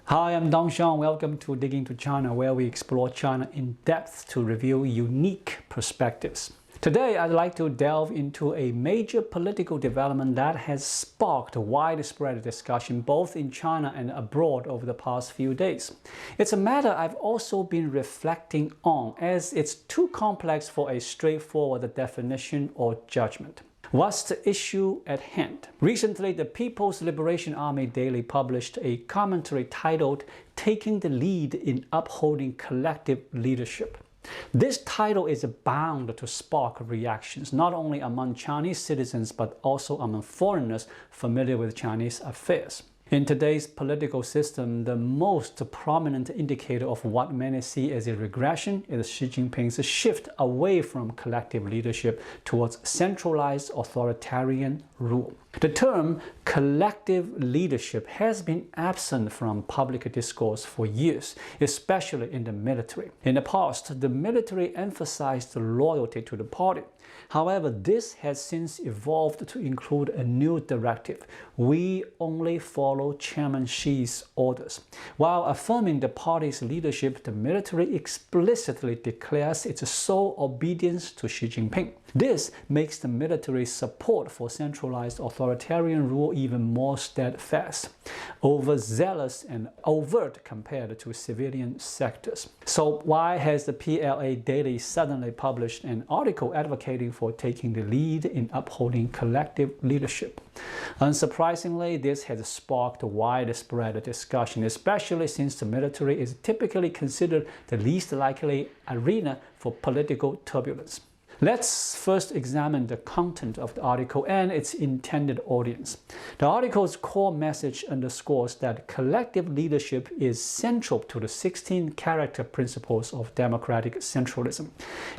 Hi, I'm Dong Xiang. Welcome to Digging to China, where we explore China in depth to reveal unique perspectives. Today, I'd like to delve into a major political development that has sparked widespread discussion both in China and abroad over the past few days. It's a matter I've also been reflecting on, as it's too complex for a straightforward definition or judgment. What's the issue at hand? Recently, the People's Liberation Army Daily published a commentary titled "Taking the Lead in Upholding Collective Leadership." This title is bound to spark reactions not only among Chinese citizens but also among foreigners familiar with Chinese affairs. In today's political system, the most prominent indicator of what many see as a regression is Xi Jinping's shift away from collective leadership towards centralized authoritarian rule. The term collective leadership has been absent from public discourse for years, especially in the military. In the past, the military emphasized loyalty to the party. However, this has since evolved to include a new directive: we only follow Chairman Xi's orders. While affirming the party's leadership, the military explicitly declares its sole obedience to Xi Jinping. This makes the military's support for centralized authoritarian rule even more steadfast, overzealous and overt compared to civilian sectors. So why has the PLA Daily suddenly published an article advocating for taking the lead in upholding collective leadership? Unsurprisingly, this has sparked widespread discussion, especially since the military is typically considered the least likely arena for political turbulence. Let's first examine the content of the article and its intended audience. The article's core message underscores that collective leadership is central to the 16 character principles of democratic centralism.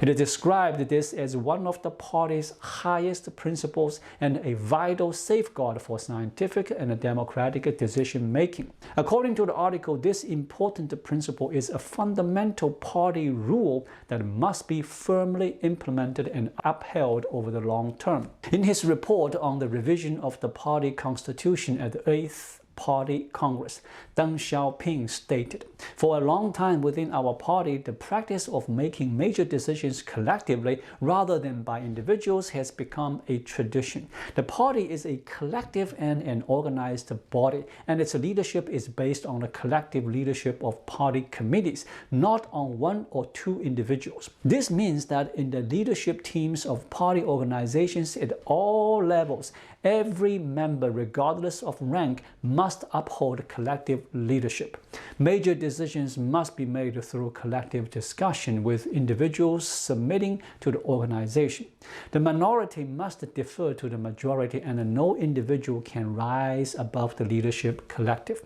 It described this as one of the party's highest principles and a vital safeguard for scientific and democratic decision-making. According to the article, this important principle is a fundamental party rule that must be firmly implemented and upheld over the long term. In his report on the revision of the party constitution at the 8th Party Congress, Deng Xiaoping stated, "For a long time within our party, the practice of making major decisions collectively rather than by individuals has become a tradition. The party is a collective and an organized body, and its leadership is based on the collective leadership of party committees, not on one or two individuals. This means that in the leadership teams of party organizations at all levels, every member, regardless of rank, must uphold collective leadership. Major decisions must be made through collective discussion, with individuals submitting to the organization. The minority must defer to the majority, and no individual can rise above the leadership collective."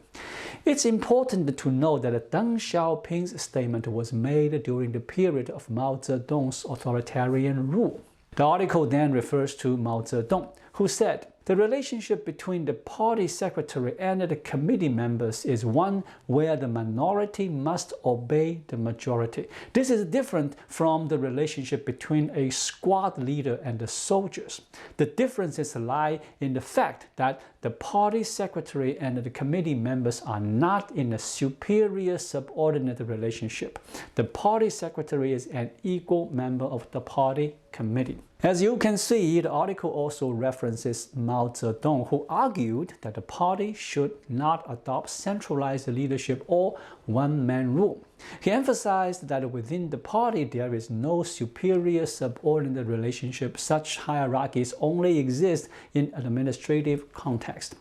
It's important to note that Deng Xiaoping's statement was made during the period of Mao Zedong's authoritarian rule. The article then refers to Mao Zedong, who said, "The relationship between the party secretary and the committee members is one where the minority must obey the majority. This is different from the relationship between a squad leader and the soldiers. The differences lie in the fact that the party secretary and the committee members are not in a superior subordinate relationship. The party secretary is an equal member of the party committee." As you can see, the article also references Mao Zedong, who argued that the party should not adopt centralized leadership or one-man rule. He emphasized that within the party there is no superior subordinate relationship. Such hierarchies only exist in administrative context.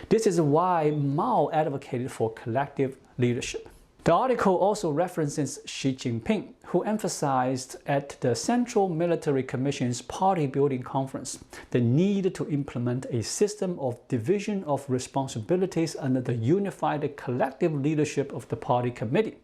This is why Mao advocated for collective leadership. The article also references Xi Jinping, who emphasized at the Central Military Commission's Party Building Conference the need to implement a system of division of responsibilities under the unified collective leadership of the party committee.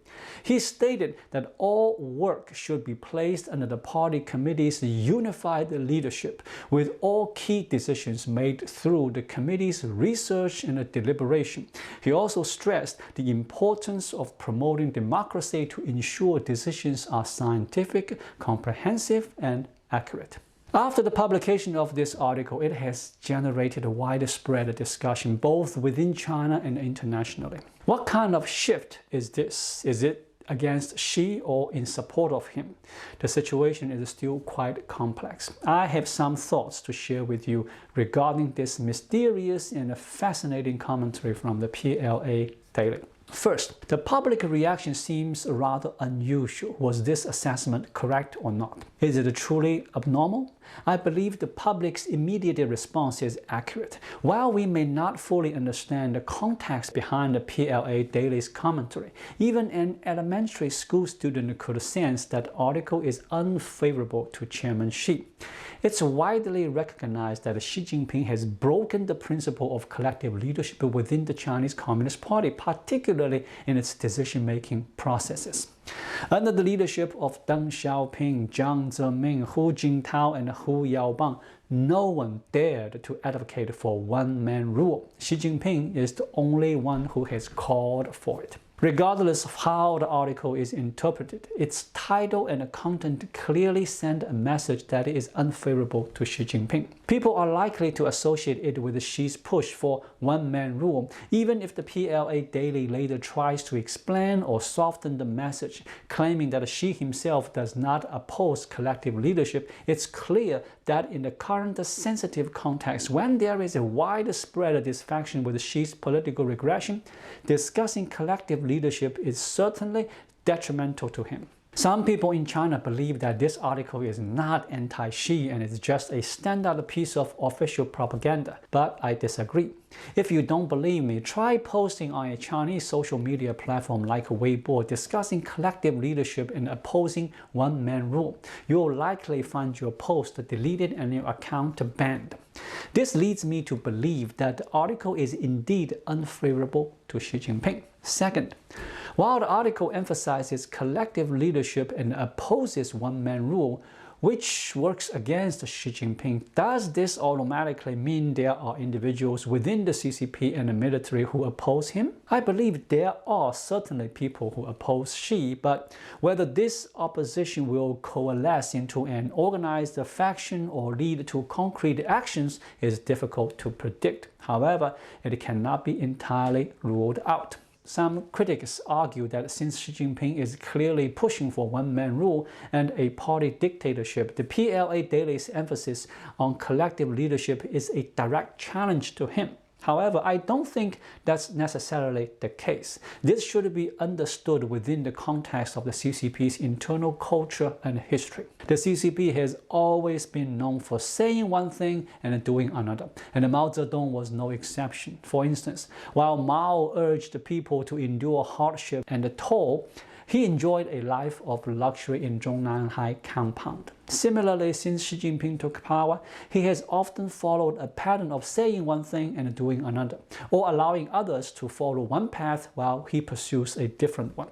He stated that all work should be placed under the party committee's unified leadership, with all key decisions made through the committee's research and deliberation. He also stressed the importance of promoting democracy to ensure decisions are scientific, comprehensive, and accurate. After the publication of this article, it has generated a widespread discussion both within China and internationally. What kind of shift is this? Is it against Xi or in support of him? The situation is still quite complex. I have some thoughts to share with you regarding this mysterious and fascinating commentary from the PLA Daily. First, the public reaction seems rather unusual. Was this assessment correct or not? Is it truly abnormal? I believe the public's immediate response is accurate. While we may not fully understand the context behind the PLA Daily's commentary, even an elementary school student could sense that the article is unfavorable to Chairman Xi. It's widely recognized that Xi Jinping has broken the principle of collective leadership within the Chinese Communist Party, particularly in its decision-making processes. Under the leadership of Deng Xiaoping, Jiang Zemin, Hu Jintao, and Hu Yaobang, no one dared to advocate for one-man rule. Xi Jinping is the only one who has called for it. Regardless of how the article is interpreted, its title and content clearly send a message that is unfavorable to Xi Jinping. People are likely to associate it with Xi's push for one-man rule, even if the PLA Daily later tries to explain or soften the message, claiming that Xi himself does not oppose collective leadership. It's clear that in the current sensitive context, when there is a widespread dissatisfaction with Xi's political regression, discussing collective leadership is certainly detrimental to him. Some people in China believe that this article is not anti-Xi and is just a standard piece of official propaganda, but I disagree. If you don't believe me, try posting on a Chinese social media platform like Weibo discussing collective leadership and opposing one-man rule. You'll likely find your post deleted and your account banned. This leads me to believe that the article is indeed unfavorable to Xi Jinping. Second, while the article emphasizes collective leadership and opposes one-man rule, which works against Xi Jinping, does this automatically mean there are individuals within the CCP and the military who oppose him? I believe there are certainly people who oppose Xi, but whether this opposition will coalesce into an organized faction or lead to concrete actions is difficult to predict. However, it cannot be entirely ruled out. Some critics argue that since Xi Jinping is clearly pushing for one-man rule and a party dictatorship, the PLA Daily's emphasis on collective leadership is a direct challenge to him. However, I don't think that's necessarily the case. This should be understood within the context of the CCP's internal culture and history. The CCP has always been known for saying one thing and doing another, and Mao Zedong was no exception. For instance, while Mao urged people to endure hardship and toil, he enjoyed a life of luxury in Zhongnanhai compound. Similarly, since Xi Jinping took power, he has often followed a pattern of saying one thing and doing another, or allowing others to follow one path while he pursues a different one.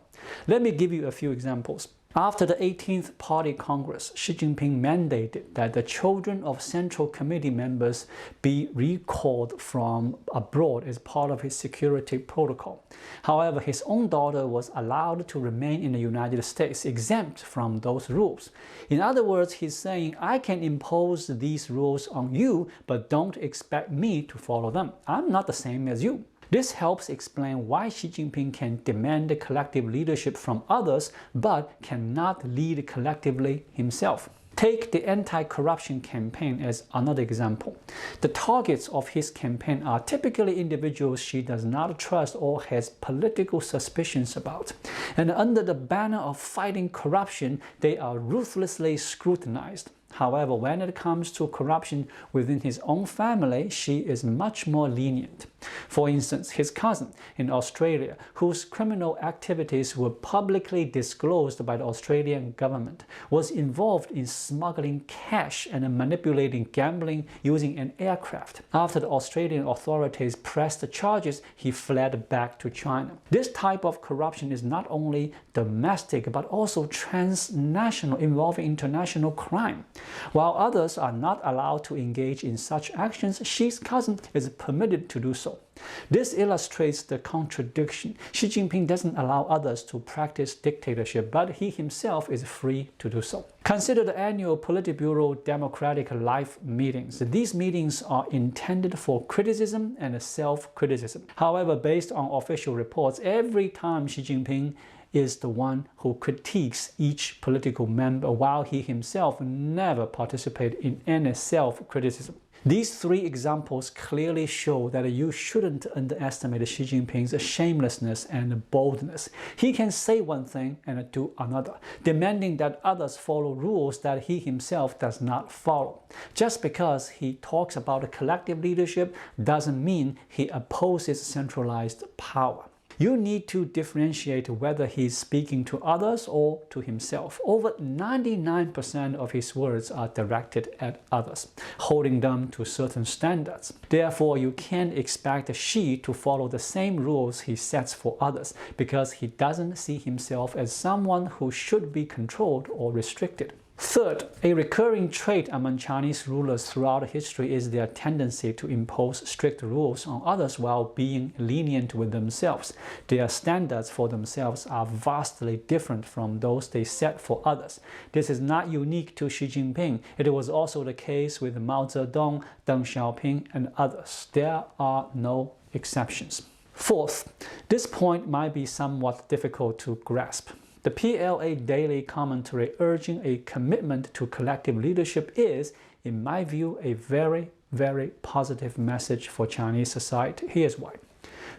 Let me give you a few examples. After the 18th Party Congress, Xi Jinping mandated that the children of Central Committee members be recalled from abroad as part of his security protocol. However, his own daughter was allowed to remain in the United States, exempt from those rules. In other words, he's saying, I can impose these rules on you, but don't expect me to follow them. I'm not the same as you. This helps explain why Xi Jinping can demand collective leadership from others but cannot lead collectively himself. Take the anti-corruption campaign as another example. The targets of his campaign are typically individuals Xi does not trust or has political suspicions about. And under the banner of fighting corruption, they are ruthlessly scrutinized. However, when it comes to corruption within his own family, Xi is much more lenient. For instance, his cousin in Australia, whose criminal activities were publicly disclosed by the Australian government, was involved in smuggling cash and manipulating gambling using an aircraft. After the Australian authorities pressed the charges, he fled back to China. This type of corruption is not only domestic but also transnational, involving international crime. While others are not allowed to engage in such actions, Xi's cousin is permitted to do so. so. This illustrates the contradiction. Xi Jinping doesn't allow others to practice dictatorship, but he himself is free to do so. Consider the annual Politburo Democratic Life meetings. These meetings are intended for criticism and self-criticism. However, based on official reports, every time Xi Jinping is the one who critiques each political member, while he himself never participates in any self-criticism. These three examples clearly show that you shouldn't underestimate Xi Jinping's shamelessness and boldness. He can say one thing and do another, demanding that others follow rules that he himself does not follow. Just because he talks about collective leadership doesn't mean he opposes centralized power. You need to differentiate whether he's speaking to others or to himself. Over 99% of his words are directed at others, holding them to certain standards. Therefore, you can't expect Xi to follow the same rules he sets for others, because he doesn't see himself as someone who should be controlled or restricted. Third, a recurring trait among Chinese rulers throughout history is their tendency to impose strict rules on others while being lenient with themselves. Their standards for themselves are vastly different from those they set for others. This is not unique to Xi Jinping. It was also the case with Mao Zedong, Deng Xiaoping, and others. There are no exceptions. Fourth, this point might be somewhat difficult to grasp. The PLA Daily commentary urging a commitment to collective leadership is, in my view, a very, very positive message for Chinese society. Here's why.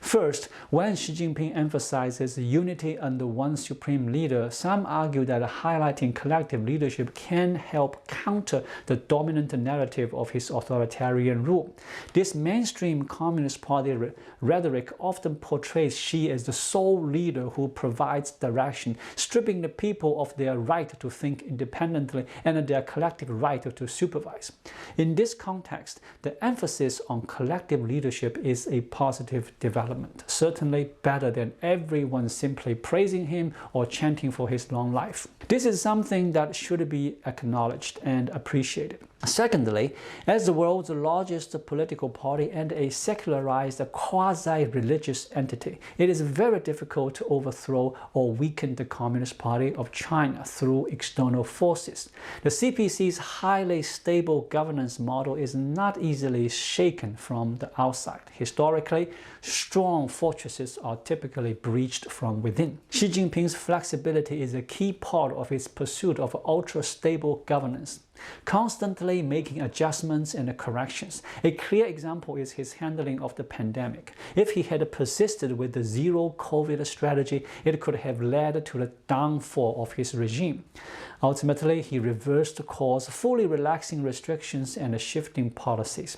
First, when Xi Jinping emphasizes unity under one supreme leader, some argue that highlighting collective leadership can help counter the dominant narrative of his authoritarian rule. This mainstream Communist Party rhetoric often portrays Xi as the sole leader who provides direction, stripping the people of their right to think independently and their collective right to supervise. In this context, the emphasis on collective leadership is a positive development. Certainly better than everyone simply praising him or chanting for his long life. This is something that should be acknowledged and appreciated. Secondly, as the world's largest political party and a secularized quasi-religious entity, it is very difficult to overthrow or weaken the Communist Party of China through external forces. The CPC's highly stable governance model is not easily shaken from the outside. Historically, strong fortresses are typically breached from within. Xi Jinping's flexibility is a key part of his pursuit of ultra-stable governance, constantly making adjustments and corrections. A clear example is his handling of the pandemic. If he had persisted with the zero COVID strategy, it could have led to the downfall of his regime. Ultimately, he reversed course, fully relaxing restrictions and shifting policies.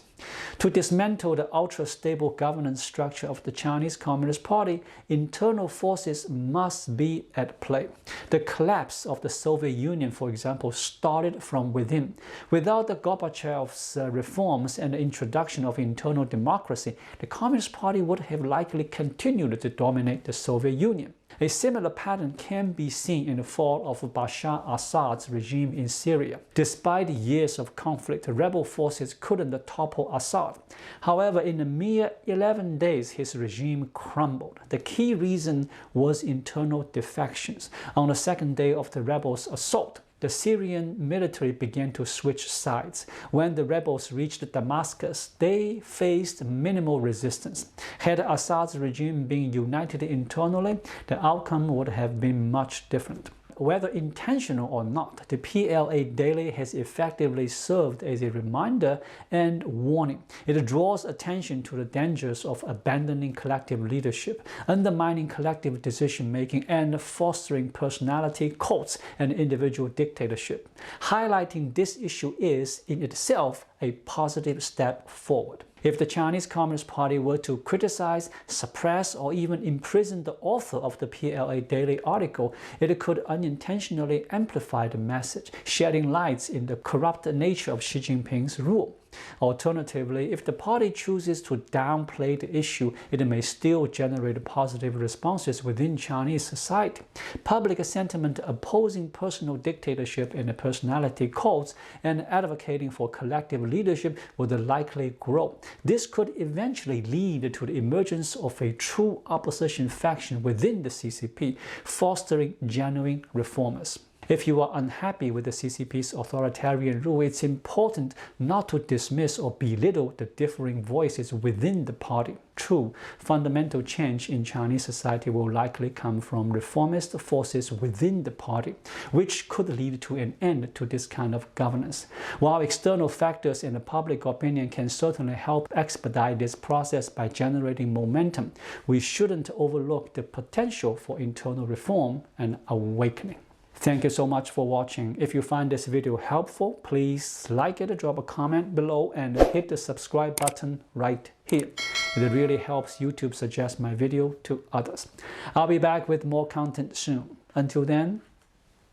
To dismantle the ultra-stable governance structure of the Chinese Communist Party, internal forces must be at play. The collapse of the Soviet Union, for example, started from within. Without the Gorbachev's reforms and the introduction of internal democracy, the Communist Party would have likely continued to dominate the Soviet Union. A similar pattern can be seen in the fall of Bashar Assad's regime in Syria. Despite years of conflict, rebel forces couldn't topple Assad. However, in a mere 11 days, his regime crumbled. The key reason was internal defections. On the second day of the rebels' assault, the Syrian military began to switch sides. When the rebels reached Damascus, they faced minimal resistance. Had Assad's regime been united internally, the outcome would have been much different. Whether intentional or not, the PLA Daily has effectively served as a reminder and warning. It draws attention to the dangers of abandoning collective leadership, undermining collective decision-making, and fostering personality cults and individual dictatorship. Highlighting this issue is, in itself, a positive step forward. If the Chinese Communist Party were to criticize, suppress, or even imprison the author of the PLA Daily article, it could unintentionally amplify the message, shedding light on the corrupt nature of Xi Jinping's rule. Alternatively, if the party chooses to downplay the issue, it may still generate positive responses within Chinese society. Public sentiment opposing personal dictatorship and personality cults and advocating for collective leadership would likely grow. This could eventually lead to the emergence of a true opposition faction within the CCP, fostering genuine reformers. If you are unhappy with the CCP's authoritarian rule, it's important not to dismiss or belittle the differing voices within the party. True, fundamental change in Chinese society will likely come from reformist forces within the party, which could lead to an end to this kind of governance. While external factors and the public opinion can certainly help expedite this process by generating momentum, we shouldn't overlook the potential for internal reform and awakening. Thank you so much for watching. If you find this video helpful, please like it, drop a comment below, and hit the subscribe button right here. It really helps YouTube suggest my video to others. I'll be back with more content soon. Until then,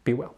be well.